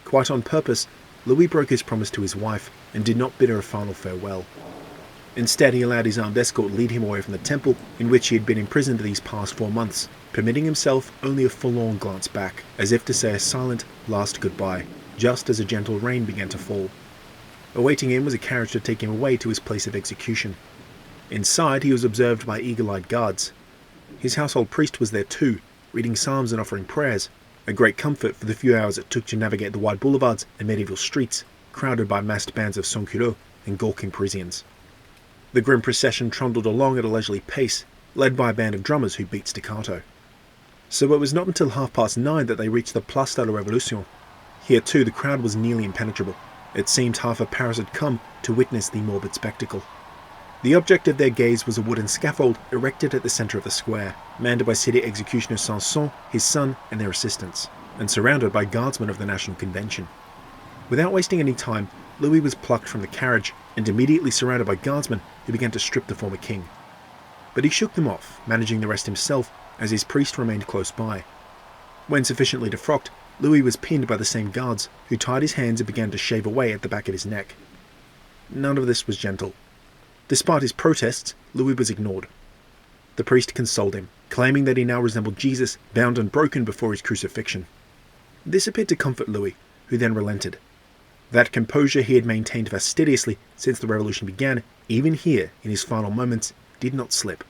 Quite on purpose, Louis broke his promise to his wife and did not bid her a final farewell. Instead, he allowed his armed escort lead him away from the temple in which he had been imprisoned these past 4 months, permitting himself only a forlorn glance back, as if to say a silent last goodbye, just as a gentle rain began to fall. Awaiting him was a carriage to take him away to his place of execution. Inside, he was observed by eagle-eyed guards. His household priest was there too, reading psalms and offering prayers, a great comfort for the few hours it took to navigate the wide boulevards and medieval streets, crowded by massed bands of sans-culottes and gawking Parisians. The grim procession trundled along at a leisurely pace, led by a band of drummers who beat staccato. So it was not until 9:30 that they reached the Place de la Révolution. Here too the crowd was nearly impenetrable. It seemed half of Paris had come to witness the morbid spectacle. The object of their gaze was a wooden scaffold erected at the centre of the square, manned by city executioner Sanson, his son and their assistants, and surrounded by guardsmen of the National Convention. Without wasting any time, Louis was plucked from the carriage and immediately surrounded by guardsmen who began to strip the former king. But he shook them off, managing the rest himself as his priest remained close by. When sufficiently defrocked, Louis was pinned by the same guards, who tied his hands and began to shave away at the back of his neck. None of this was gentle. Despite his protests, Louis was ignored. The priest consoled him, claiming that he now resembled Jesus, bound and broken before his crucifixion. This appeared to comfort Louis, who then relented. That composure he had maintained fastidiously since the revolution began, even here, in his final moments, did not slip.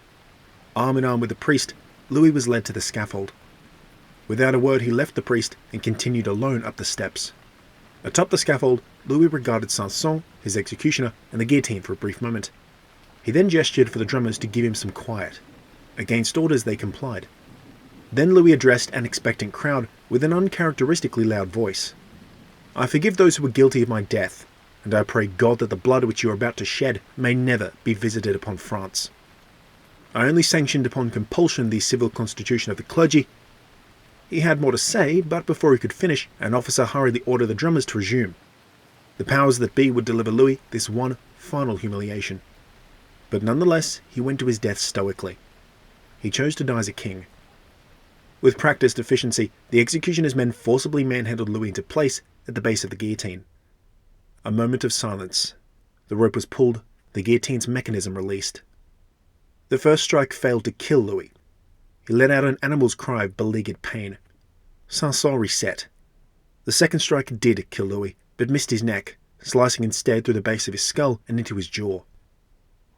Arm in arm with the priest, Louis was led to the scaffold. Without a word he left the priest and continued alone up the steps. Atop the scaffold, Louis regarded Sanson, his executioner, and the guillotine for a brief moment. He then gestured for the drummers to give him some quiet. Against orders they complied. Then Louis addressed an expectant crowd with an uncharacteristically loud voice. "I forgive those who were guilty of my death, and I pray God that the blood which you are about to shed may never be visited upon France. I only sanctioned upon compulsion the civil constitution of the clergy." He had more to say, but before he could finish, an officer hurriedly ordered the drummers to resume. The powers that be would deliver Louis this one final humiliation. But nonetheless, he went to his death stoically. He chose to die as a king. With practiced efficiency, the executioner's men forcibly manhandled Louis into place at the base of the guillotine. A moment of silence. The rope was pulled, the guillotine's mechanism released. The first strike failed to kill Louis. He let out an animal's cry of beleaguered pain. Sanson reset. The second strike did kill Louis, but missed his neck, slicing instead through the base of his skull and into his jaw.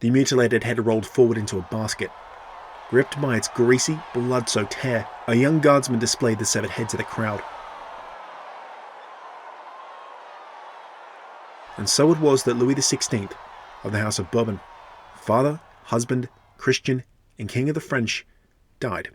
The mutilated head rolled forward into a basket. Gripped by its greasy, blood-soaked hair, a young guardsman displayed the severed head to the crowd. And so it was that Louis XVI, of the House of Bourbon, father, husband, Christian, and king of the French, died.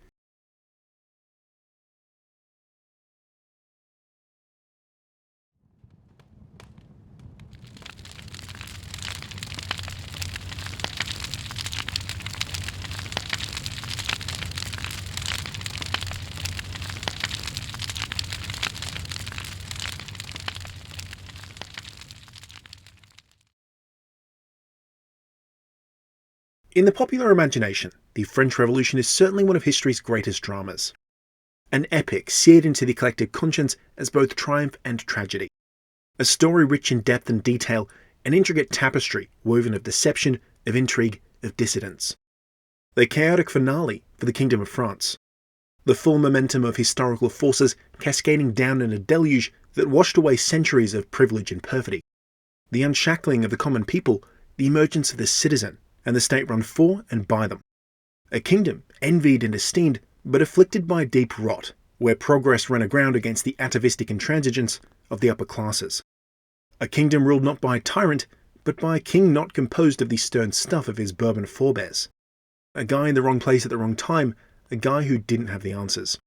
In the popular imagination, the French Revolution is certainly one of history's greatest dramas. An epic seared into the collective conscience as both triumph and tragedy. A story rich in depth and detail, an intricate tapestry woven of deception, of intrigue, of dissidence. The chaotic finale for the Kingdom of France. The full momentum of historical forces cascading down in a deluge that washed away centuries of privilege and perfidy. The unshackling of the common people, the emergence of the citizen, and the state run for and by them. A kingdom envied and esteemed, but afflicted by deep rot, where progress ran aground against the atavistic intransigence of the upper classes. A kingdom ruled not by a tyrant, but by a king not composed of the stern stuff of his Bourbon forebears. A guy in the wrong place at the wrong time, a guy who didn't have the answers.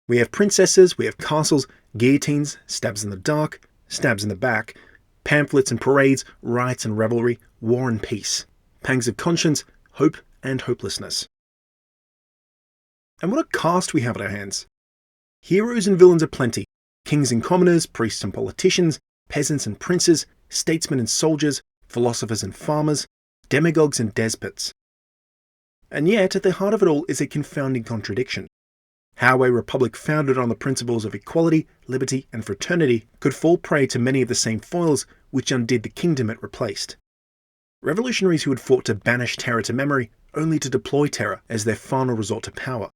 We have princesses, we have castles, guillotines, stabs in the dark, stabs in the back, pamphlets and parades, riots and revelry, war and peace. Pangs of conscience, hope and hopelessness. And what a cast we have at our hands. Heroes and villains aplenty, kings and commoners, priests and politicians, peasants and princes, statesmen and soldiers, philosophers and farmers, demagogues and despots. And yet, at the heart of it all is a confounding contradiction. how a republic founded on the principles of equality, liberty, and fraternity could fall prey to many of the same foils which undid the kingdom it replaced. Revolutionaries who had fought to banish terror to memory, only to deploy terror as their final resort to power.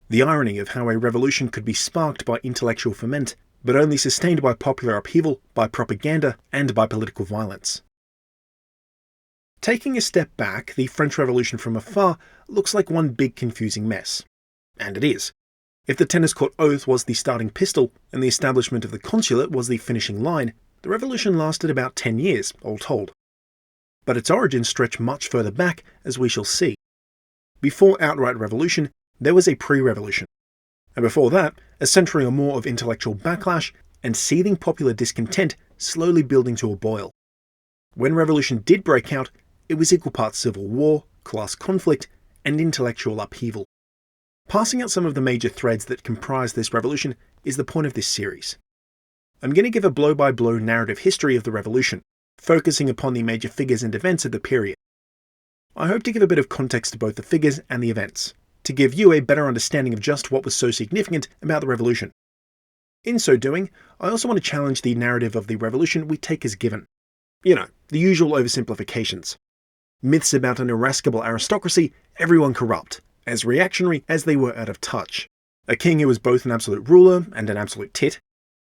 The irony of how a revolution could be sparked by intellectual ferment, but only sustained by popular upheaval, by propaganda, and by political violence. Taking a step back, the French Revolution from afar looks like one big confusing mess. And it is. If the tennis court oath was the starting pistol, and the establishment of the consulate was the finishing line, the revolution lasted about 10 years, all told. But its origins stretch much further back, as we shall see. Before outright revolution, there was a pre-revolution. And before that, a century or more of intellectual backlash and seething popular discontent slowly building to a boil. When revolution did break out, it was equal parts civil war, class conflict, and intellectual upheaval. Passing out some of the major threads that comprise this revolution is the point of this series. I'm going to give a blow-by-blow narrative history of the revolution, focusing upon the major figures and events of the period. I hope to give a bit of context to both the figures and the events, to give you a better understanding of just what was so significant about the revolution. In so doing, I also want to challenge the narrative of the revolution we take as given. You know, the usual oversimplifications. Myths about an irascible aristocracy, everyone corrupt, as reactionary as they were out of touch. A king who was both an absolute ruler and an absolute tit.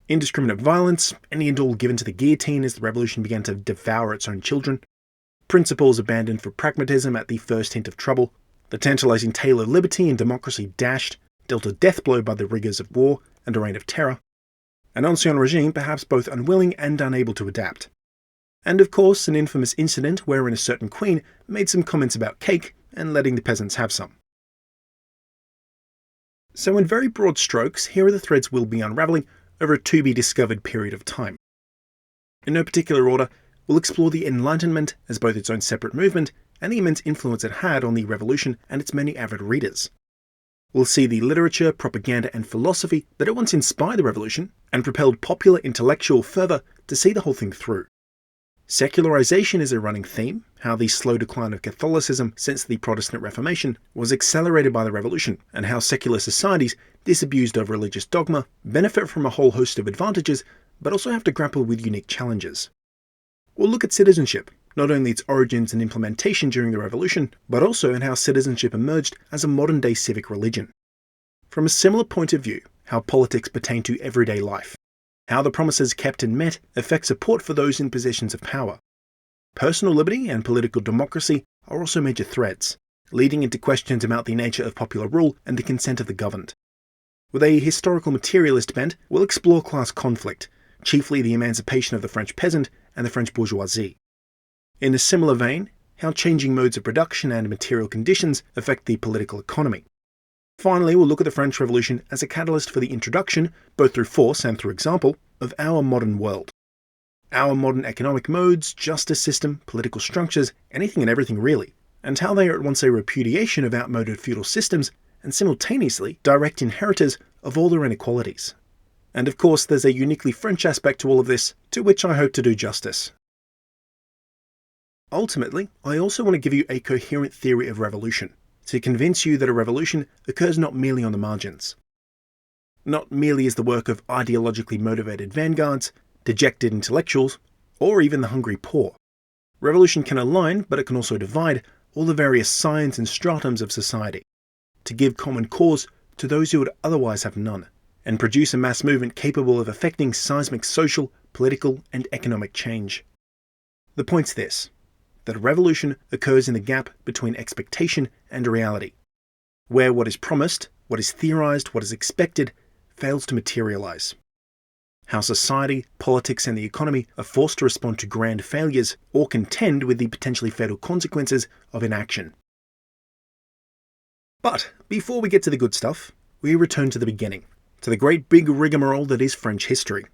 Indiscriminate violence, any and all given to the guillotine as the revolution began to devour its own children. Principles abandoned for pragmatism at the first hint of trouble. The tantalizing tale of liberty and democracy dashed, dealt a death blow by the rigours of war and a reign of terror. An ancien regime perhaps both unwilling and unable to adapt. And of course, an infamous incident wherein a certain queen made some comments about cake and letting the peasants have some. So in very broad strokes, here are the threads we'll be unravelling over a to-be-discovered period of time. In no particular order, we'll explore the Enlightenment as both its own separate movement and the immense influence it had on the revolution and its many avid readers. We'll see the literature, propaganda and philosophy that at once inspired the revolution and propelled popular intellectual fervour to see the whole thing through. Secularization is a running theme, how the slow decline of Catholicism since the Protestant Reformation was accelerated by the Revolution, and how secular societies, disabused of religious dogma, benefit from a whole host of advantages, but also have to grapple with unique challenges. We'll look at citizenship, not only its origins and implementation during the Revolution, but also in how citizenship emerged as a modern-day civic religion. From a similar point of view, how politics pertain to everyday life. How the promises kept and met affect support for those in positions of power. Personal liberty and political democracy are also major threads, leading into questions about the nature of popular rule and the consent of the governed. With a historical materialist bent, we'll explore class conflict, chiefly the emancipation of the French peasant and the French bourgeoisie. In a similar vein, how changing modes of production and material conditions affect the political economy. Finally, we'll look at the French Revolution as a catalyst for the introduction, both through force and through example, of our modern world. Our modern economic modes, justice system, political structures, anything and everything really, and how they are at once a repudiation of outmoded feudal systems and simultaneously direct inheritors of all their inequalities. And of course, there's a uniquely French aspect to all of this, to which I hope to do justice. Ultimately, I also want to give you a coherent theory of revolution, to convince you that a revolution occurs not merely on the margins. Not merely as the work of ideologically motivated vanguards, dejected intellectuals, or even the hungry poor. Revolution can align, but it can also divide, all the various signs and stratums of society, to give common cause to those who would otherwise have none, and produce a mass movement capable of effecting seismic social, political, and economic change. The point's this: that a revolution occurs in the gap between expectation and reality, where what is promised, what is theorized, what is expected, fails to materialize. How society, politics, and the economy are forced to respond to grand failures or contend with the potentially fatal consequences of inaction. But before we get to the good stuff, we return to the beginning, to the great big rigmarole that is French history.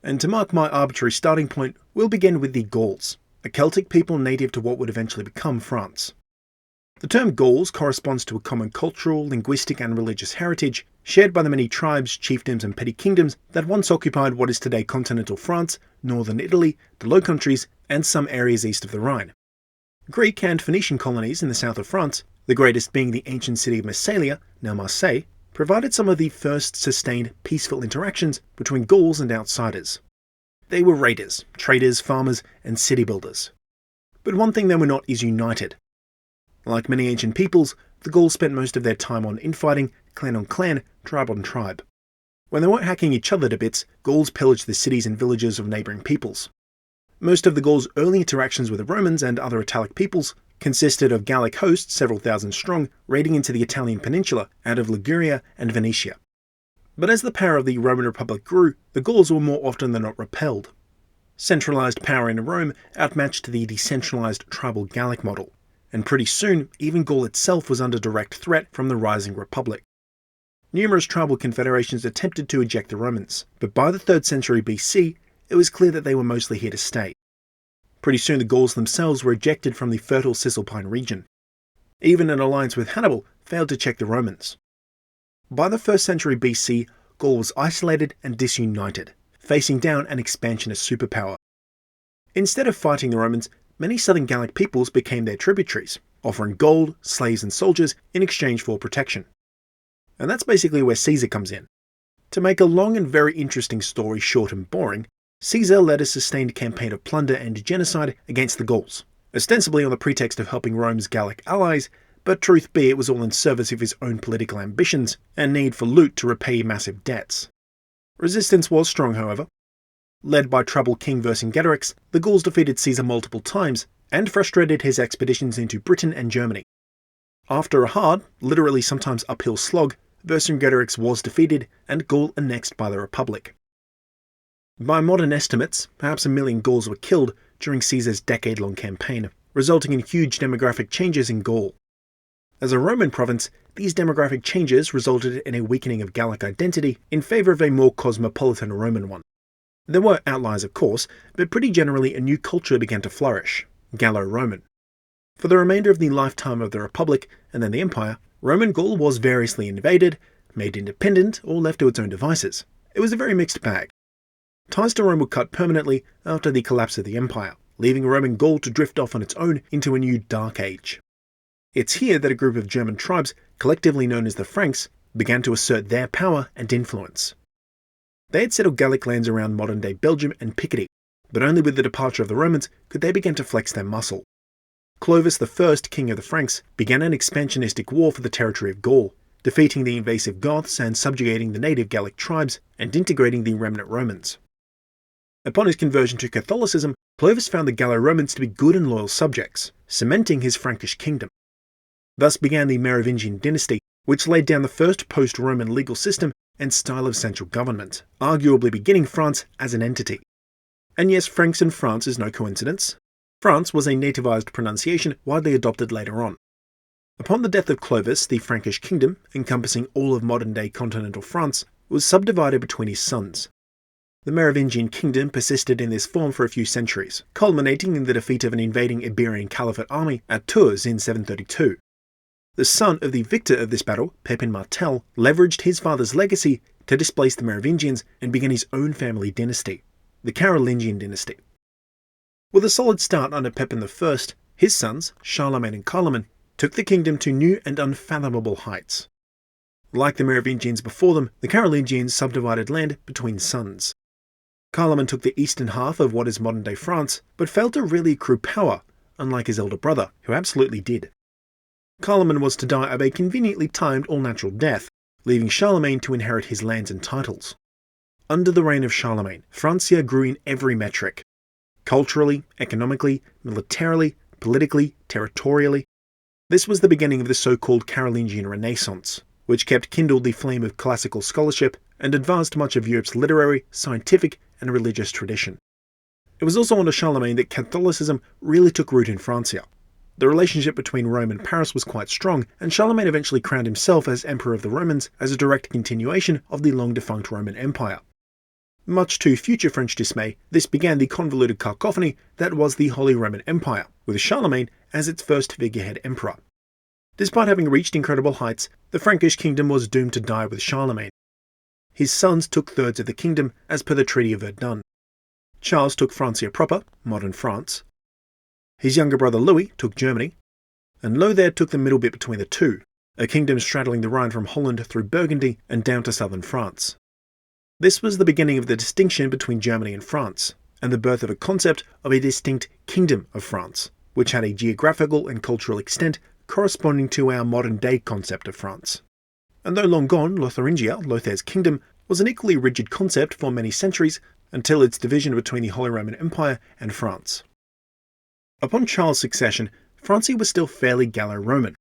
And to mark my arbitrary starting point, we'll begin with the Gauls, a Celtic people native to what would eventually become France. The term Gauls corresponds to a common cultural, linguistic, and religious heritage shared by the many tribes, chiefdoms, and petty kingdoms that once occupied what is today continental France, northern Italy, the Low Countries, and some areas east of the Rhine. Greek and Phoenician colonies in the south of France, the greatest being the ancient city of Massalia, now Marseille, provided some of the first sustained peaceful interactions between Gauls and outsiders. They were raiders, traders, farmers, and city builders. But one thing they were not is united. Like many ancient peoples, the Gauls spent most of their time on infighting, clan on clan, tribe on tribe. When they weren't hacking each other to bits, Gauls pillaged the cities and villages of neighbouring peoples. Most of the Gauls' early interactions with the Romans and other Italic peoples consisted of Gallic hosts several thousand strong raiding into the Italian peninsula out of Liguria and Venetia. But as the power of the Roman Republic grew, the Gauls were more often than not repelled. Centralised power in Rome outmatched the decentralised tribal Gallic model, and pretty soon even Gaul itself was under direct threat from the rising Republic. Numerous tribal confederations attempted to eject the Romans, but by the 3rd century BC, it was clear that they were mostly here to stay. Pretty soon the Gauls themselves were ejected from the fertile Cisalpine region. Even an alliance with Hannibal failed to check the Romans. By the 1st century BC, Gaul was isolated and disunited, facing down an expansionist superpower. Instead of fighting the Romans, many southern Gallic peoples became their tributaries, offering gold, slaves and soldiers in exchange for protection. And that's basically where Caesar comes in. To make a long and very interesting story short and boring, Caesar led a sustained campaign of plunder and genocide against the Gauls, ostensibly on the pretext of helping Rome's Gallic allies, but truth be it was all in service of his own political ambitions and need for loot to repay massive debts. Resistance was strong, however. Led by troubled King Vercingetorix, the Gauls defeated Caesar multiple times and frustrated his expeditions into Britain and Germany. After a hard, literally sometimes uphill slog, Vercingetorix was defeated and Gaul annexed by the Republic. By modern estimates, perhaps 1 million Gauls were killed during Caesar's decade-long campaign, resulting in huge demographic changes in Gaul. As a Roman province, these demographic changes resulted in a weakening of Gallic identity in favour of a more cosmopolitan Roman one. There were outliers, of course, but pretty generally a new culture began to flourish, Gallo-Roman. For the remainder of the lifetime of the Republic and then the Empire, Roman Gaul was variously invaded, made independent, or left to its own devices. It was a very mixed bag. Ties to Rome were cut permanently after the collapse of the Empire, leaving Roman Gaul to drift off on its own into a new Dark Age. It's here that a group of German tribes, collectively known as the Franks, began to assert their power and influence. They had settled Gallic lands around modern-day Belgium and Picardy, but only with the departure of the Romans could they begin to flex their muscle. Clovis I, king of the Franks, began an expansionistic war for the territory of Gaul, defeating the invasive Goths and subjugating the native Gallic tribes and integrating the remnant Romans. Upon his conversion to Catholicism, Clovis found the Gallo-Romans to be good and loyal subjects, cementing his Frankish kingdom. Thus began the Merovingian dynasty, which laid down the first post-Roman legal system and style of central government, arguably beginning France as an entity. And yes, Franks and France is no coincidence. France was a nativized pronunciation widely adopted later on. Upon the death of Clovis, the Frankish kingdom, encompassing all of modern-day continental France, was subdivided between his sons. The Merovingian kingdom persisted in this form for a few centuries, culminating in the defeat of an invading Iberian Caliphate army at Tours in 732. The son of the victor of this battle, Pepin Martel, leveraged his father's legacy to displace the Merovingians and begin his own family dynasty, the Carolingian dynasty. With a solid start under Pepin I, his sons, Charlemagne and Carloman, took the kingdom to new and unfathomable heights. Like the Merovingians before them, the Carolingians subdivided land between sons. Carloman took the eastern half of what is modern-day France, but failed to really accrue power, unlike his elder brother, who absolutely did. Carloman was to die of a conveniently timed all-natural death, leaving Charlemagne to inherit his lands and titles. Under the reign of Charlemagne, Francia grew in every metric. Culturally, economically, militarily, politically, territorially. This was the beginning of the so-called Carolingian Renaissance, which kept kindled the flame of classical scholarship and advanced much of Europe's literary, scientific, and religious tradition. It was also under Charlemagne that Catholicism really took root in Francia. The relationship between Rome and Paris was quite strong, and Charlemagne eventually crowned himself as Emperor of the Romans as a direct continuation of the long-defunct Roman Empire. Much to future French dismay, this began the convoluted cacophony that was the Holy Roman Empire, with Charlemagne as its first figurehead emperor. Despite having reached incredible heights, the Frankish kingdom was doomed to die with Charlemagne. His sons took thirds of the kingdom as per the Treaty of Verdun. Charles took Francia proper, modern France. His younger brother Louis took Germany, and Lothair took the middle bit between the two, a kingdom straddling the Rhine from Holland through Burgundy and down to southern France. This was the beginning of the distinction between Germany and France, and the birth of a concept of a distinct Kingdom of France, which had a geographical and cultural extent corresponding to our modern-day concept of France. And though long gone, Lotharingia, Lothair's kingdom, was an equally rigid concept for many centuries until its division between the Holy Roman Empire and France. Upon Charles' succession, Francia was still fairly Gallo-Roman,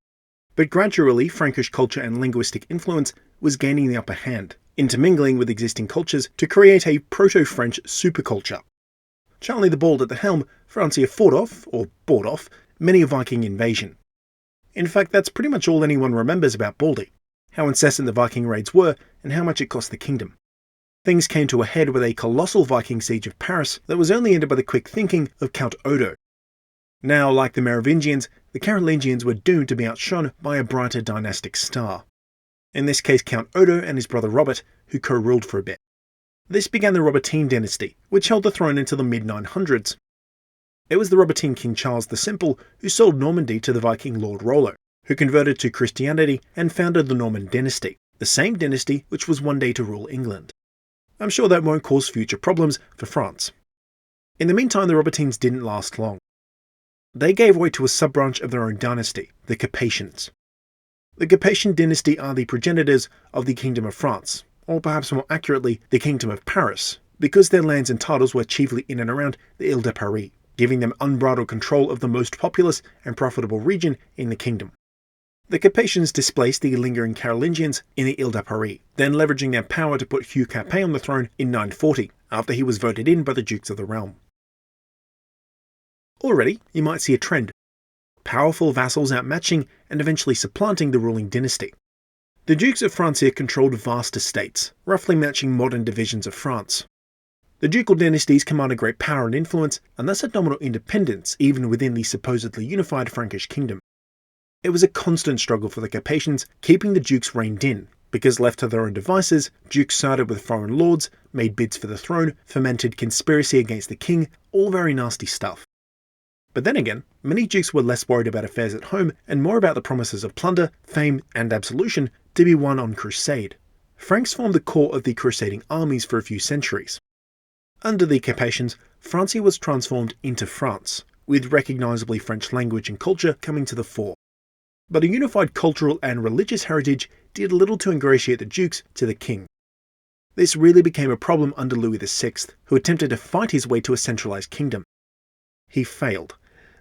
but gradually Frankish culture and linguistic influence was gaining the upper hand, intermingling with existing cultures to create a proto-French superculture. Charlie the Bald at the helm, Francia fought off, or bought off, many a Viking invasion. In fact, that's pretty much all anyone remembers about Baldy, how incessant the Viking raids were and how much it cost the kingdom. Things came to a head with a colossal Viking siege of Paris that was only ended by the quick thinking of Count Odo. Now, like the Merovingians, the Carolingians were doomed to be outshone by a brighter dynastic star. In this case, Count Odo and his brother Robert, who co-ruled for a bit. This began the Robertine dynasty, which held the throne until the mid-900s. It was the Robertine King Charles the Simple who sold Normandy to the Viking Lord Rollo, who converted to Christianity and founded the Norman dynasty, the same dynasty which was one day to rule England. I'm sure that won't cause future problems for France. In the meantime, the Robertines didn't last long. They gave way to a sub-branch of their own dynasty, the Capetians. The Capetian dynasty are the progenitors of the Kingdom of France, or perhaps more accurately, the Kingdom of Paris, because their lands and titles were chiefly in and around the Ile de Paris, giving them unbridled control of the most populous and profitable region in the kingdom. The Capetians displaced the lingering Carolingians in the Ile de Paris, then leveraging their power to put Hugh Capet on the throne in 940, after he was voted in by the Dukes of the realm. Already, you might see a trend. Powerful vassals outmatching and eventually supplanting the ruling dynasty. The Dukes of Francia controlled vast estates, roughly matching modern divisions of France. The ducal dynasties commanded great power and influence, and thus had nominal independence even within the supposedly unified Frankish kingdom. It was a constant struggle for the Capetians, keeping the dukes reined in, because left to their own devices, dukes sided with foreign lords, made bids for the throne, fomented conspiracy against the king, all very nasty stuff. But then again, many dukes were less worried about affairs at home and more about the promises of plunder, fame, and absolution to be won on crusade. Franks formed the core of the crusading armies for a few centuries. Under the Capetians, Francia was transformed into France, with recognisably French language and culture coming to the fore. But a unified cultural and religious heritage did little to ingratiate the dukes to the king. This really became a problem under Louis VI, who attempted to fight his way to a centralised kingdom. He failed,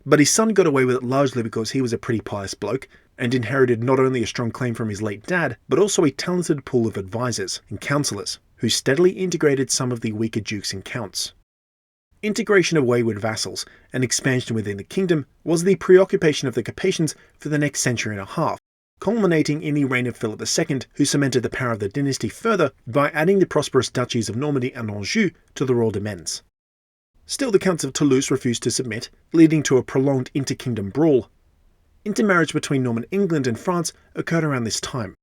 but his son got away with it largely because he was a pretty pious bloke, and inherited not only a strong claim from his late dad, but also a talented pool of advisors and counsellors, who steadily integrated some of the weaker dukes and counts. Integration of wayward vassals and expansion within the kingdom was the preoccupation of the Capetians for the next century and a half, culminating in the reign of Philip II, who cemented the power of the dynasty further by adding the prosperous duchies of Normandy and Anjou to the royal domains. Still, the Counts of Toulouse refused to submit, leading to a prolonged inter-kingdom brawl. Intermarriage between Norman England and France occurred around this time.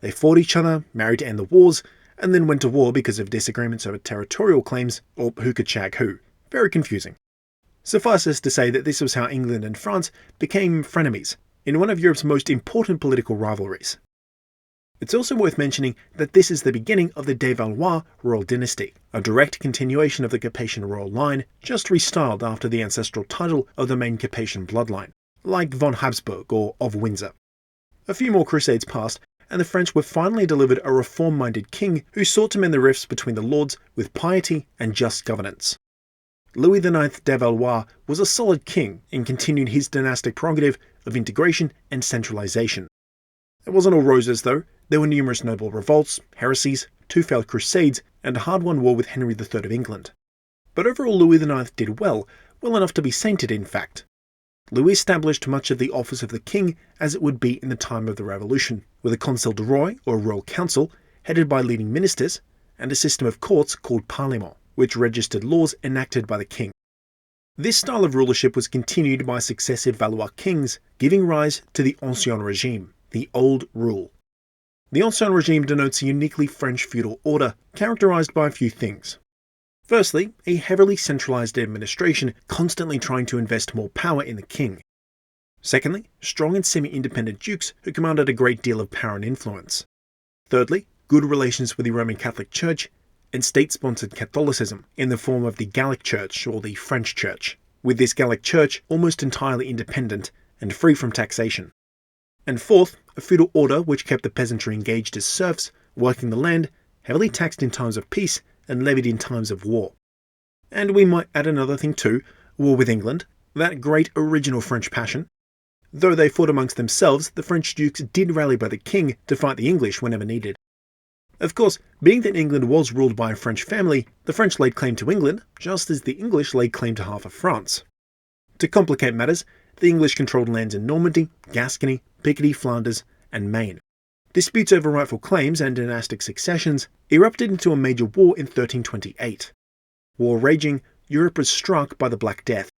They fought each other, married to end the wars, and then went to war because of disagreements over territorial claims, or who could shag who. Very confusing. Suffice it to say that this was how England and France became frenemies, in one of Europe's most important political rivalries. It's also worth mentioning that this is the beginning of the de Valois royal dynasty, a direct continuation of the Capetian royal line, just restyled after the ancestral title of the main Capetian bloodline, like von Habsburg or of Windsor. A few more crusades passed, and the French were finally delivered a reform-minded king who sought to mend the rifts between the lords with piety and just governance. Louis IX de Valois was a solid king and continued his dynastic prerogative of integration and centralisation. It wasn't all roses though. There were numerous noble revolts, heresies, 2 failed crusades, and a hard-won war with Henry III of England. But overall Louis IX did well enough to be sainted in fact. Louis established much of the office of the king as it would be in the time of the Revolution, with a Conseil de Roi, or royal council, headed by leading ministers, and a system of courts called Parlement, which registered laws enacted by the king. This style of rulership was continued by successive Valois kings, giving rise to the Ancien Regime, the Old Rule. The Ancien Regime denotes a uniquely French feudal order, characterized by a few things. Firstly, a heavily centralized administration constantly trying to invest more power in the king. Secondly, strong and semi-independent dukes who commanded a great deal of power and influence. Thirdly, good relations with the Roman Catholic Church, and state-sponsored Catholicism in the form of the Gallic Church or the French Church, with this Gallic Church almost entirely independent and free from taxation. And fourth, a feudal order which kept the peasantry engaged as serfs, working the land, heavily taxed in times of peace and levied in times of war. And we might add another thing too, war with England, that great original French passion. Though they fought amongst themselves, the French dukes did rally by the king to fight the English whenever needed. Of course, being that England was ruled by a French family, the French laid claim to England, just as the English laid claim to half of France. To complicate matters, the English controlled lands in Normandy, Gascony, Picardy, Flanders, and Maine. Disputes over rightful claims and dynastic successions erupted into a major war in 1328. War raging, Europe was struck by the Black Death.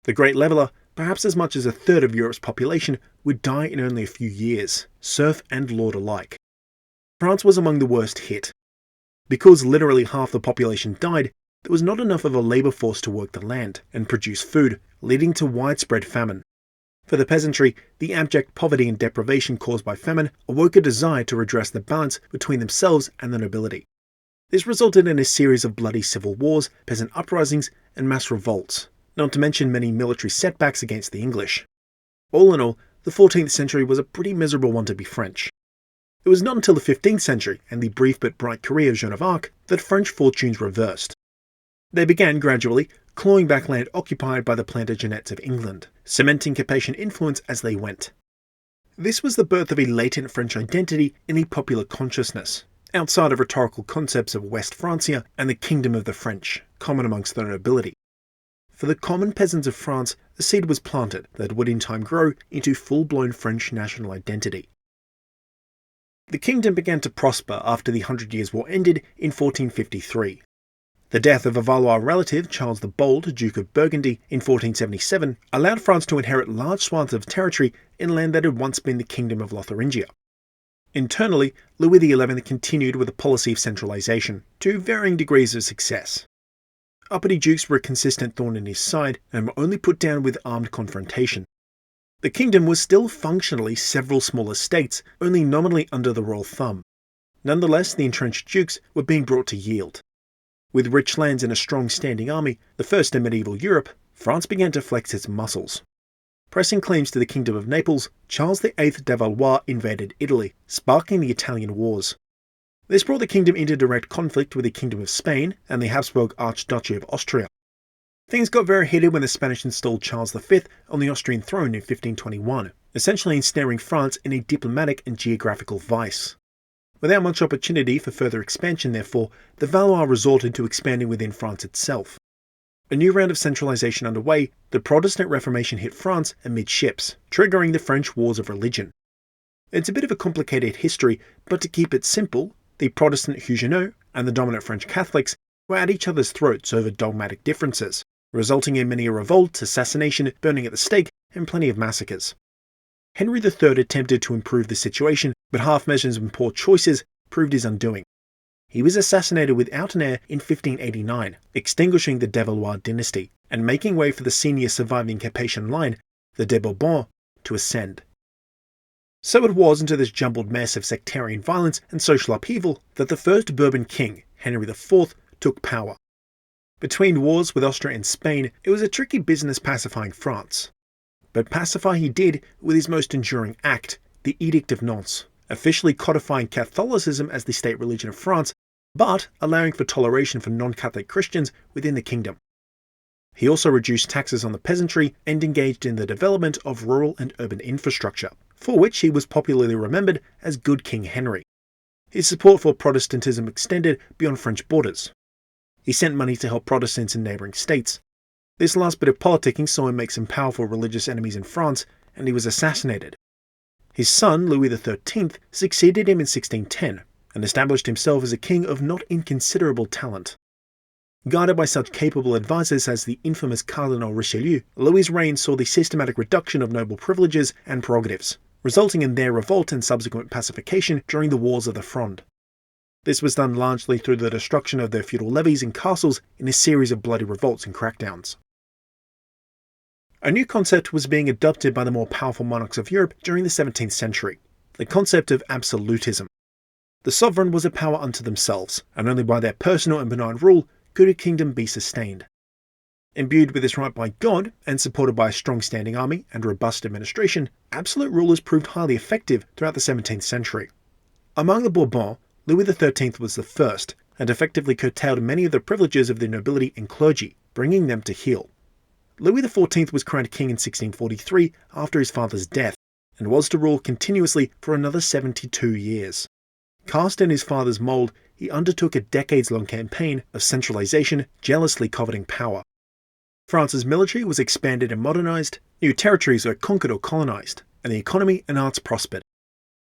The Great Leveller, perhaps as much as a third of Europe's population, would die in only a few years, serf and lord alike. France was among the worst hit. Because literally half the population died, there was not enough of a labour force to work the land and produce food, leading to widespread famine. For the peasantry, the abject poverty and deprivation caused by famine awoke a desire to redress the balance between themselves and the nobility. This resulted in a series of bloody civil wars, peasant uprisings, and mass revolts, not to mention many military setbacks against the English. All in all, the 14th century was a pretty miserable one to be French. It was not until the 15th century and the brief but bright career of Joan of Arc that French fortunes reversed. They began gradually clawing back land occupied by the Plantagenets of England, cementing Capetian influence as they went. This was the birth of a latent French identity in the popular consciousness, outside of rhetorical concepts of West Francia and the Kingdom of the French, common amongst the nobility. For the common peasants of France, a seed was planted that would in time grow into full-blown French national identity. The kingdom began to prosper after the 100 Years' War ended in 1453. The death of a Valois relative, Charles the Bold, Duke of Burgundy, in 1477 allowed France to inherit large swaths of territory in land that had once been the Kingdom of Lotharingia. Internally, Louis XI continued with a policy of centralisation, to varying degrees of success. Uppity dukes were a consistent thorn in his side and were only put down with armed confrontation. The kingdom was still functionally several smaller states, only nominally under the royal thumb. Nonetheless, the entrenched dukes were being brought to yield. With rich lands and a strong standing army, the first in medieval Europe, France began to flex its muscles. Pressing claims to the Kingdom of Naples, Charles VIII de Valois invaded Italy, sparking the Italian Wars. This brought the kingdom into direct conflict with the Kingdom of Spain and the Habsburg Archduchy of Austria. Things got very heated when the Spanish installed Charles V on the Austrian throne in 1521, essentially ensnaring France in a diplomatic and geographical vice. Without much opportunity for further expansion, therefore, the Valois resorted to expanding within France itself. A new round of centralisation underway, the Protestant Reformation hit France amidships, triggering the French Wars of Religion. It's a bit of a complicated history, but to keep it simple, the Protestant Huguenots and the dominant French Catholics were at each other's throats over dogmatic differences, resulting in many a revolt, assassination, burning at the stake, and plenty of massacres. Henry III attempted to improve the situation, but half measures and poor choices proved his undoing. He was assassinated without an heir in 1589, extinguishing the de Valois dynasty, and making way for the senior surviving Capetian line, the de Bourbon, to ascend. So it was into this jumbled mess of sectarian violence and social upheaval that the first Bourbon king, Henry IV, took power. Between wars with Austria and Spain, it was a tricky business pacifying France. But pacify he did with his most enduring act, the Edict of Nantes, officially codifying Catholicism as the state religion of France, but allowing for toleration for non-Catholic Christians within the kingdom. He also reduced taxes on the peasantry and engaged in the development of rural and urban infrastructure, for which he was popularly remembered as Good King Henry. His support for Protestantism extended beyond French borders. He sent money to help Protestants in neighbouring states. This last bit of politicking saw him make some powerful religious enemies in France, and he was assassinated. His son, Louis XIII, succeeded him in 1610, and established himself as a king of not inconsiderable talent. Guided by such capable advisors as the infamous Cardinal Richelieu, Louis's reign saw the systematic reduction of noble privileges and prerogatives, resulting in their revolt and subsequent pacification during the Wars of the Fronde. This was done largely through the destruction of their feudal levies and castles in a series of bloody revolts and crackdowns. A new concept was being adopted by the more powerful monarchs of Europe during the 17th century, the concept of absolutism. The sovereign was a power unto themselves, and only by their personal and benign rule could a kingdom be sustained. Imbued with this right by God, and supported by a strong standing army and robust administration, absolute rulers proved highly effective throughout the 17th century. Among the Bourbons, Louis XIII was the first, and effectively curtailed many of the privileges of the nobility and clergy, bringing them to heel. Louis XIV was crowned king in 1643 after his father's death, and was to rule continuously for another 72 years. Cast in his father's mould, he undertook a decades-long campaign of centralization, jealously coveting power. France's military was expanded and modernized, new territories were conquered or colonized, and the economy and arts prospered.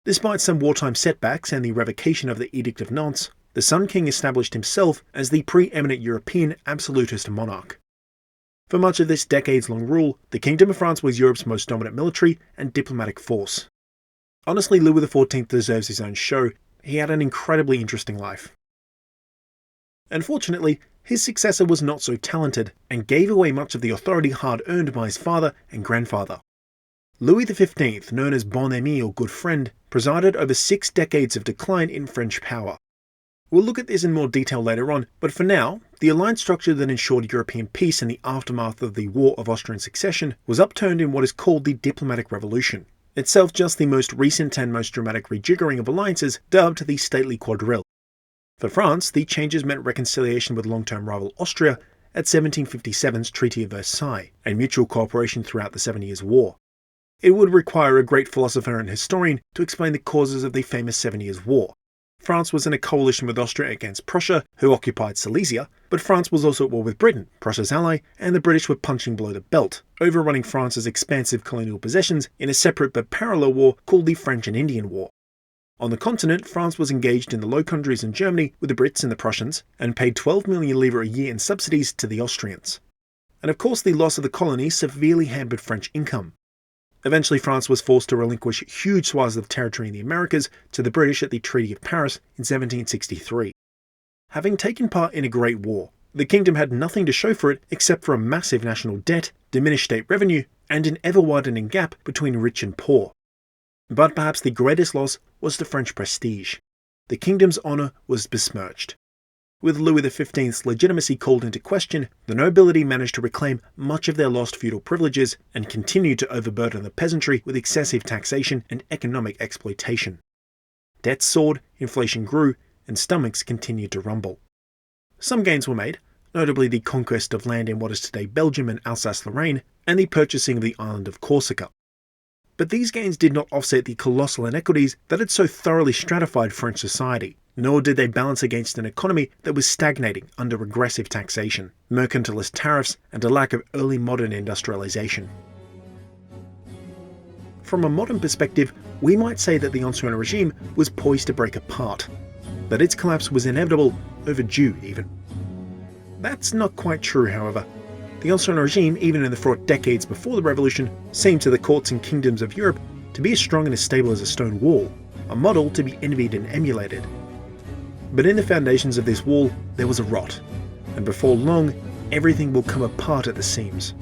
Despite some wartime setbacks and the revocation of the Edict of Nantes, the Sun King established himself as the preeminent European absolutist monarch. For much of this decades-long rule, the Kingdom of France was Europe's most dominant military and diplomatic force. Honestly, Louis XIV deserves his own show. He had an incredibly interesting life. Unfortunately, his successor was not so talented, and gave away much of the authority hard-earned by his father and grandfather. Louis XV, known as Bon Ami or Good Friend, presided over 6 decades of decline in French power. We'll look at this in more detail later on, but for now, the alliance structure that ensured European peace in the aftermath of the War of Austrian Succession was upturned in what is called the Diplomatic Revolution, itself just the most recent and most dramatic rejiggering of alliances dubbed the Stately Quadrille. For France, the changes meant reconciliation with long-term rival Austria at 1757's Treaty of Versailles, and mutual cooperation throughout the 7 Years' War. It would require a great philosopher and historian to explain the causes of the famous 7 Years' War. France was in a coalition with Austria against Prussia, who occupied Silesia, but France was also at war with Britain, Prussia's ally, and the British were punching below the belt, overrunning France's expansive colonial possessions in a separate but parallel war called the French and Indian War. On the continent, France was engaged in the Low Countries and Germany with the Brits and the Prussians, and paid 12 million livres a year in subsidies to the Austrians. And of course, the loss of the colony severely hampered French income. Eventually, France was forced to relinquish huge swaths of territory in the Americas to the British at the Treaty of Paris in 1763. Having taken part in a great war, the kingdom had nothing to show for it except for a massive national debt, diminished state revenue, and an ever-widening gap between rich and poor. But perhaps the greatest loss was to French prestige. The kingdom's honour was besmirched. With Louis XV's legitimacy called into question, the nobility managed to reclaim much of their lost feudal privileges and continued to overburden the peasantry with excessive taxation and economic exploitation. Debts soared, inflation grew, and stomachs continued to rumble. Some gains were made, notably the conquest of land in what is today Belgium and Alsace-Lorraine, and the purchasing of the island of Corsica. But these gains did not offset the colossal inequities that had so thoroughly stratified French society, nor did they balance against an economy that was stagnating under regressive taxation, mercantilist tariffs, and a lack of early modern industrialization. From a modern perspective, we might say that the Ancien regime was poised to break apart, that its collapse was inevitable, overdue even. That's not quite true, however. The Ancien regime, even in the fraught decades before the revolution, seemed to the courts and kingdoms of Europe to be as strong and as stable as a stone wall, a model to be envied and emulated. But in the foundations of this wall, there was a rot, and before long, everything will come apart at the seams.